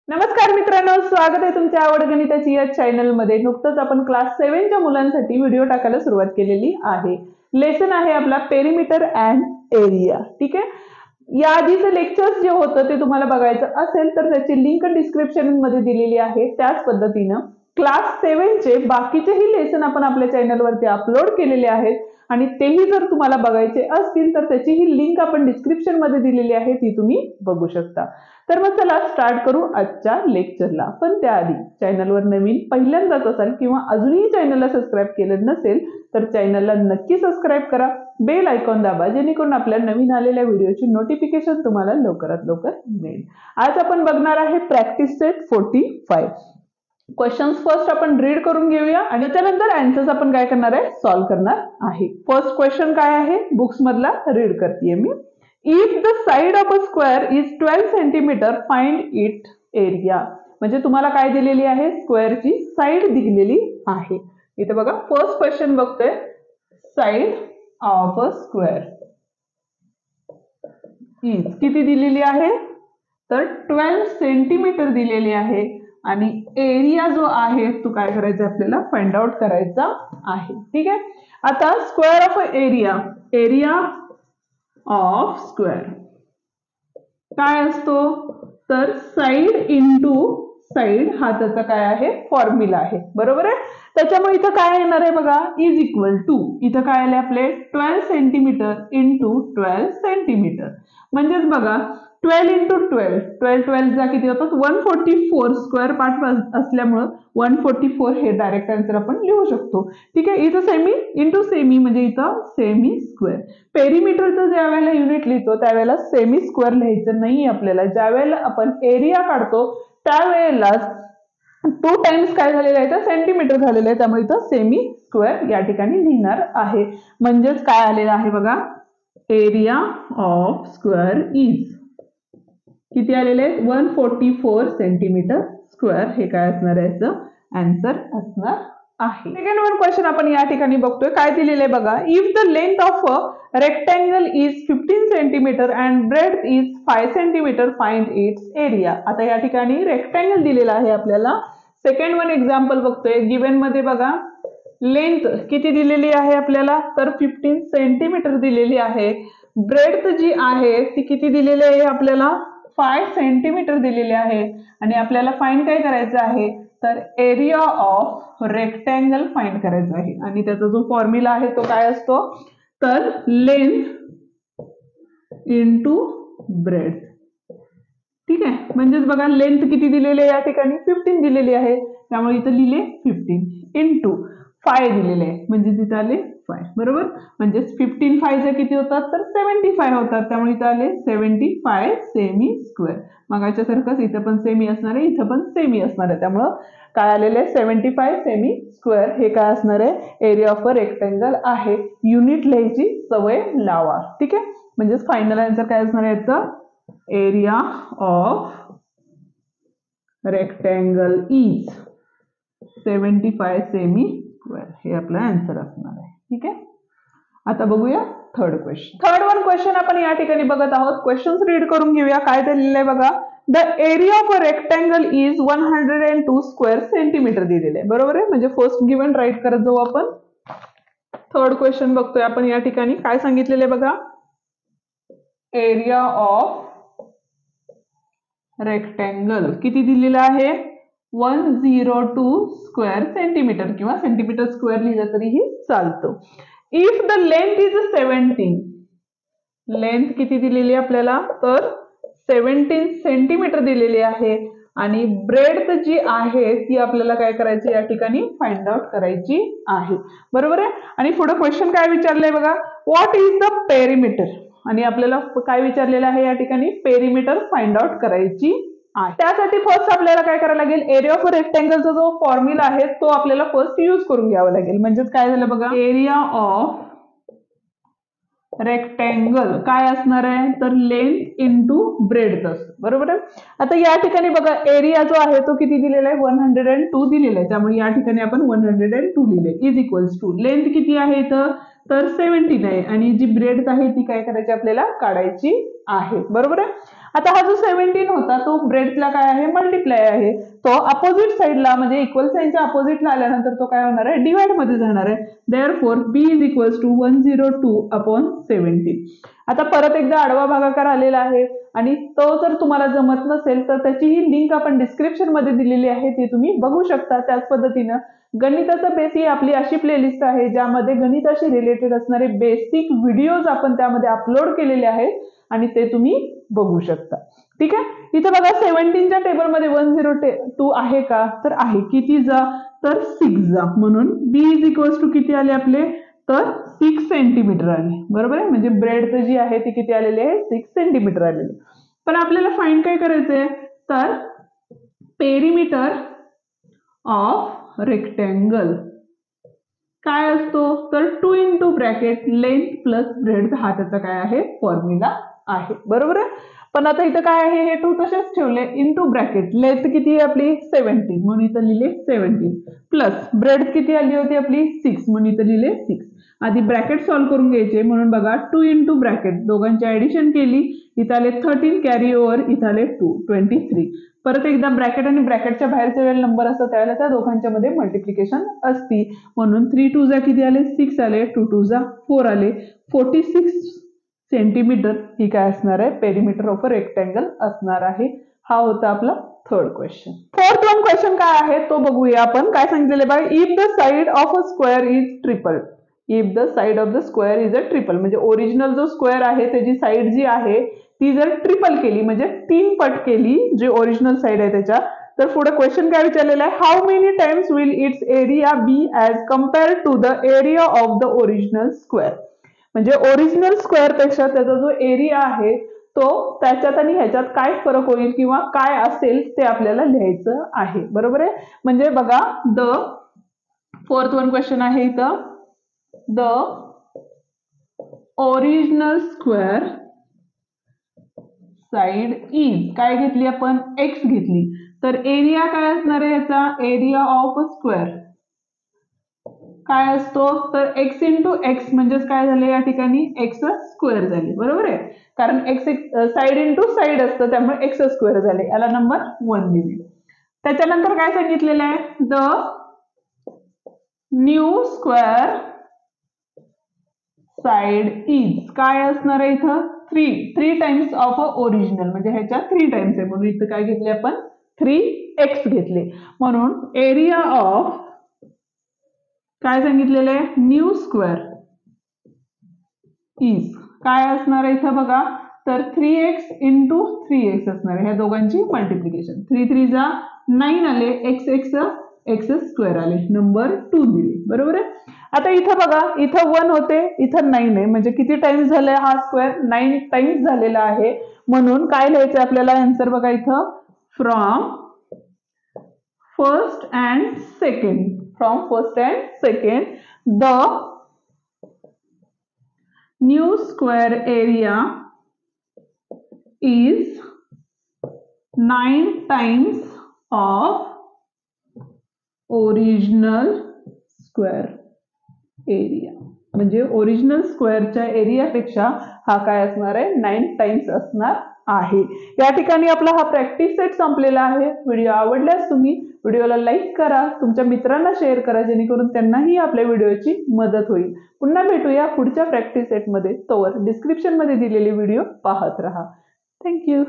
नमस्कार मित्रांनो, स्वागत आहे तुमच्या आवड गणिताची या चॅनल मध्ये। नुकतंच आपण क्लास 7 च्या मुलांसाठी व्हिडिओ टाकायला सुरुवात केलेली आहे। लेसन आहे आपला पेरिमीटर अँड एरिया। ठीक आहे, या आधीचं लेक्चर्स जे होतं ते तुम्हाला बघायचं असेल तर त्याची लिंक डिस्क्रिप्शन मध्ये दिलेली आहे। त्याच पद्धतीने क्लास 7 चे बाकीचेही लेसन आपण आपल्या चॅनल वरती अपलोड केलेले आहेत आणि तेही जर तुम्हाला बघायचे असतील तर त्याची ही लिंक आपण डिस्क्रिप्शन मध्ये दिलेली आहे, ती तुम्ही बघू शकता। तर मग चला स्टार्ट करू आजच्या लेक्चरला। पण त्याआधी चॅनलवर नवीन पहिल्यांदाच असाल किंवा अजूनही चॅनलला सबस्क्राइब केलं नसेल तर चॅनलला नक्की सबस्क्राइब करा, बेल आयकॉन दाबा, जेणेकरून आपल्या नवीन आलेल्या व्हिडिओची नोटिफिकेशन तुम्हाला लवकरात लवकर मिळेल। आज आपण बघणार आहे प्रॅक्टिस सेट 45। क्वेश्चन्स फर्स्ट आपण रीड करून घेऊया आणि त्यानंतर आन्सर्स आपण काय करणार आहे, सॉल्व्ह करणार आहे। फर्स्ट क्वेश्चन काय आहे, बुक्स मधला रीड करतेय मी। If the side of a square is 12 cm, find its area। म्हणजे तुम्हाला काय दिलेली आहे, स्क्वेअरची साइड दिलेली आहे। इथे बघा फर्स्ट क्वेश्चन बघतोय, side of a square is किती दिलेली आहे, तर 12 सेंटीमीटर दिलेली आहे आणि एरिया जो आहे तो काय करायचा आपल्याला, फाइंड आउट करायचा आहे। ठीक आहे, आता square of area, area of square काय असतो, तर साइड इंटू साइड हा त्याचा काय आहे, फॉर्म्युला आहे। बरोबर आहे, त्याच्यामुळे इथं काय येणार आहे बघा, इज इक्वल टू, इथं काय आले आपले 12 सेंटीमीटर इंटू 12 सेंटीमीटर। म्हणजेच बघा 12 इंटू 12, 12 जा किती होतात, 144 स्क्वेअर पार्ट असल्यामुळे 144 हे डायरेक्ट आन्सर आपण लिहू शकतो। ठीक आहे, इथं सेमी इंटू सेमी म्हणजे इथं सेमी स्क्वेअर। पेरिमीटरचं ज्या वेळेला युनिट लिहितो त्यावेळेला सेमी स्क्वेअर लिहायचं नाही आपल्याला। ज्या वेळेला आपण एरिया काढतो त्यावेळेला 2 टाइम्स काय झालेलं आहे, तर सेंटीमीटर झालेलं आहे, त्यामुळे इथं सेमी स्क्वेअर या ठिकाणी लिहिणार आहे। म्हणजेच काय आलेलं आहे बघा, एरिया ऑफ स्क्वेअर इज किती आलेले आहे, 144 सेंटीमीटर स्क्वेअर। हे काय असणार आहे, याचं आन्सर असणार आहे। सेकंड वन क्वेश्चन आपण या ठिकाणी बघतोय, काय दिलेलं आहे बघा, if the length of a rectangle is 15 centimetre and breadth is 5 centimetre, find its area. आता या ठिकाणी रेक्टँगल दिलेला आहे आपल्याला। सेकंड वन एक्झाम्पल बघतोय, गिवन मध्ये बघा लेंथ किती दिलेली आहे आपल्याला, तर 15 सेंटीमीटर दिलेली आहे। ब्रेड्थ जी आहे ती किती दिलेली आहे आपल्याला, 5 सेंटीमीटर दिलेले आहे आणि आपल्याला फाइंड काय करायचं आहे, तर एरिया ऑफ रेक्टँगल फाइंड करायचा आहे। आणि त्याचा जो फॉर्म्युला आहे तो काय असतो, तर लेंथ इंटू ब्रेड्थ। ठीक आहे, म्हणजेच बघा लेंथ किती दिलेली आहे या ठिकाणी, 15 दिलेली आहे, त्यामुळे इथं लिहिले 15 इंटू 5 दिलेले आहे, म्हणजे तिथे आले 5। बरोबर, म्हणजे 15 5 किती होतात, तर 75 होतात, त्यामुळे इथं आले 75 सेमी स्क्वेअर। मगाच्या सारखंच इथं पण सेमी असणार आहे, इथं पण सेमी असणार आहे, त्यामुळे काय आलेले आहे 75 सेमी स्क्वेअर। हे काय असणार आहे, एरिया ऑफ अ रेक्टँगल आहे। युनिट लिहायची सवय लावा। ठीक आहे, म्हणजेच फायनल आन्सर काय असणार आहे याचं, area of rectangle is 75 semi square, हे आपला आन्सर असणार आहे। ठीक आहे, आता बघूया third question. Third one question आपण या ठिकाणी बघत आहोत। क्वेश्चन्स रीड करून घेऊया, काय दिलेलं आहे बघा, the area of a rectangle is 102 square centimetre दिलेलं आहे। बरोबर आहे, म्हणजे फर्स्ट गिवन राईट करत जाऊ आपण। थर्ड क्वेश्चन बघतोय आपण या ठिकाणी, काय सांगितलेलं आहे बघा, एरिया ऑफ रेक्टँगल किती दिलेलं आहे, 102 स्क्वेअर सेंटीमीटर किंवा सेंटीमीटर स्क्वेअर लिहिलं तरीही चालतं। If the length is 17, length किती दिलेली आपल्याला, तर 17 सेंटीमीटर दिलेली आहे आणि ब्रेड्थ जी आहे ती आपल्याला काय करायची या ठिकाणी, फाइंड आउट करायची आहे। बरोबर आहे, आणि पुढे क्वेश्चन काय विचारलंय बघा, व्हॉट इज द पेरिमीटर, आणि आपल्याला काय विचारलेलं आहे या ठिकाणी, पेरिमीटर फाइंड आउट करायची आहे। त्यासाठी फर्स्ट आपल्याला काय करायला लागेल, एरिया ऑफ रेक्टँगलचा जो फॉर्म्युला आहे तो आपल्याला फर्स्ट यूज करून घ्यावा लागेल। म्हणजेच काय झालं बघा, एरिया ऑफ रेक्टँगल काय असणार आहे, तर लेंथ इंटू ब्रेड्थ असतं। बरोबर आहे, आता या ठिकाणी बघा एरिया जो आहे तो किती दिलेला आहे, 102 दिलेला आहे, त्यामुळे या ठिकाणी आपण 102 लिहिले, इज इक्वल्स टू लेंथ किती आहे इथं, तर 17 आहे आणि जी ब्रेड्थ आहे ती काय करायची आपल्याला, काढायची आहे। बरोबर आहे, आता हा जो 17 होता तो ब्रेडला काय आहे, मल्टिप्लाय आहे, तो अपोजिट साईडला म्हणजे इक्वल साईनच्या अपोजिटला आल्यानंतर तो काय होणार आहे, डिवाइड मध्ये जाणार आहे. Therefore b is equals to 102/17. आता परत एकदा आडवा भागाकार आलेला आहे आणि तो जर तुम्हाला जमत नसेल तर त्याची ही लिंक आपण डिस्क्रिप्शन मध्ये दिलेली आहे, ती तुम्ही बघू शकता. त्याच पद्धतीनं गणिताचा बेस ही आपली अशी प्लेलिस्ट आहे ज्यामध्ये गणिताशी रिलेटेड असणारे बेसिक व्हिडिओज आपण त्यामध्ये अपलोड केलेले आहेत आणि ते तुम्ही बघू शकता. ठीक आहे. इथे बघा 17च्या टेबलमध्ये 102 आहे का, तर आहे. किती जा, तर 6 जा. म्हणून b इज इक्वल्स टू किती आले आपले, तर 6 सेंटीमीटर आले. बरोबर आहे. म्हणजे ब्रेड जी आहे ती किती आलेली आहे, 6 सेंटीमीटर आलेली. पण आपल्याला फाइंड काय करायचंय, तर पेरिमीटर ऑफ रेक्टँगल काय असतो, तर 2 into bracket length plus bread, हा त्याचा काय आहे, फॉर्म्युला आहे. बरोबर आहे. पण आता इथं काय आहे, हे 2 तसेच ठेवले, इंटू ब्रॅकेट लेंथ किती आहे आपली 17 म्हणून इथं लिहिले 17 प्लस ब्रेड किती आली होती आपली 6 म्हणून इथं लिहिले 6. आधी ब्रॅकेट सॉल्व्ह करून घ्यायचे, म्हणून बघा 2 इंटू ब्रॅकेट दोघांची ऍडिशन केली, इथं आले 13 कॅरी ओव्हर, इथं आले 2 23. परत एकदा ब्रॅकेट आणि ब्रॅकेटच्या बाहेरचे वेळेला नंबर असतात त्यावेळेला त्या दोघांच्या मध्ये मल्टिप्लिकेशन असती, म्हणून 3 2 जा किती आले 6 आले, 2 2 जा 4 आले. 46 सेंटीमीटर ही काय असणार आहे, पेरिमीटर ऑफ अ रेक्टँगल असणार आहे. हा होता आपला third question. Fourth one question काय आहे तो बघूया आपण. काय सांगितलेले बघा, if the side of a square is triple, if the side of the square is a triple, म्हणजे ओरिजिनल जो स्क्वेअर आहे त्याची साइड जी आहे ती जर ट्रिपल केली म्हणजे 3 पट केली, जी ओरिजिनल साइड आहे त्याच्या, तर पुढे क्वेश्चन काय विचारलेला आहे, how many times will its area be as compare to the area of the original square. म्हणजे ओरिजिनल स्क्वेअर पेक्षा त्याचा जो एरिया आहे तो त्याच्यात आणि ह्याच्यात काय फरक होईल किंवा काय असेल ते आपल्याला लिहायचं आहे. बरोबर आहे. म्हणजे बघा, द फोर्थ वन क्वेश्चन आहे इथं, the original square side is काय घेतली आपण, एक्स घेतली, तर एरिया काय असणार आहे याचा, एरिया ऑफ स्क्वेअर काय असतो, तर एक्स इंटू एक्स म्हणजेच काय झाले या ठिकाणी एक्स स्क्वेअर झाले. बरोबर आहे. कारण एक्स साइड इंटू साइड असतं त्यामुळे एक्स स्क्वेअर झाले, याला नंबर 1 दिले. त्याच्यानंतर काय सांगितलेलं आहे, the new square side is काय असणार आहे इथं, 3 टाइम्स ऑफ अ ओरिजिनल, म्हणजे ह्याच्या 3 टाइम्स आहे म्हणून इथं काय घेतले आपण 3x घेतले. म्हणून एरिया ऑफ काय सांगितलेलं आहे, न्यू स्क्वेअर इज काय असणार आहे इथं बघा, तर 3x इंटू 3x असणार आहे. ह्या दोघांची मल्टिप्लिकेशन, 3 3 जा 9 आले, x स्क्वेअर आले, नंबर 2 दिले. बरोबर आहे. आता इथं बघा, इथं 1 होते, इथं 9 आहे, म्हणजे किती टाइम्स झाले हा स्क्वेअर, 9 टाइम्स झालेला आहे. म्हणून काय लिहायचं आपल्याला आन्सर बघा इथं, from first and second, from first and second, the new square area is 9 times of original square area. म्हणजे ओरिजिनल स्क्वेअरच्या एरियापेक्षा हा काय असणार आहे, 9 टाइम्स असणार आहे. या ठिकाणी आपला हा प्रॅक्टिस सेट संपलेला आहे. व्हिडिओ आवडल्यास तुम्ही व्हिडिओला लाईक करा, तुमच्या मित्रांना शेअर करा, जेणेकरून त्यांनाही आपल्या व्हिडिओची मदत होईल. पुन्हा भेटूया पुढच्या प्रॅक्टिस सेटमध्ये. तोवर डिस्क्रिप्शन मध्ये दिलेले व्हिडिओ पाहत राहा. थँक्यू.